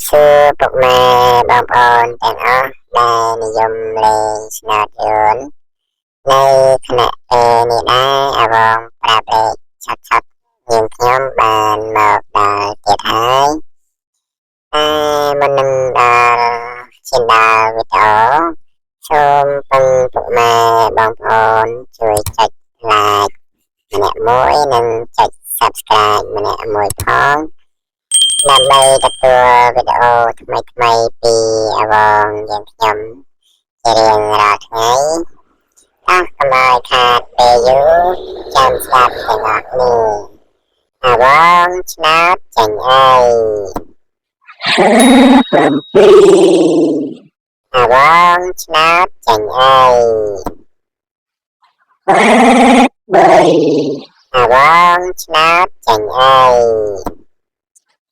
សួរពុកម៉ែបងប្អូនទាំងអស់ដែលនិយមលេងស្នូតយន្តនៅខណៈពេលនេះដែរអវងប្រាប់លេខឆាត់យើងខ្ញុំបានមកដល់ទៀតហើយតែមុននឹងដល់ឈានដល់វីដេអូសូមពឹងពុកម៉ែបងប្អូនជួយចុច like ម្នាក់មួយនិងចុច subscribe ម្នាក់មួយផងដើម្បីទទួលវីដេអូថ្មីៗពីអវងយើងខ្ញុំជារៀងរាល់ថ្ងៃអស់កុំឲ្យខាតពេលយូរចាំស្ដាប់ទាំងអស់គ្នាអវងឆ្នោតចាញ់អើយអវងឆ្នោតចាញ់អើយអវងឆ្នោតចាញ់អើយ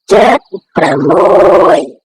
7 6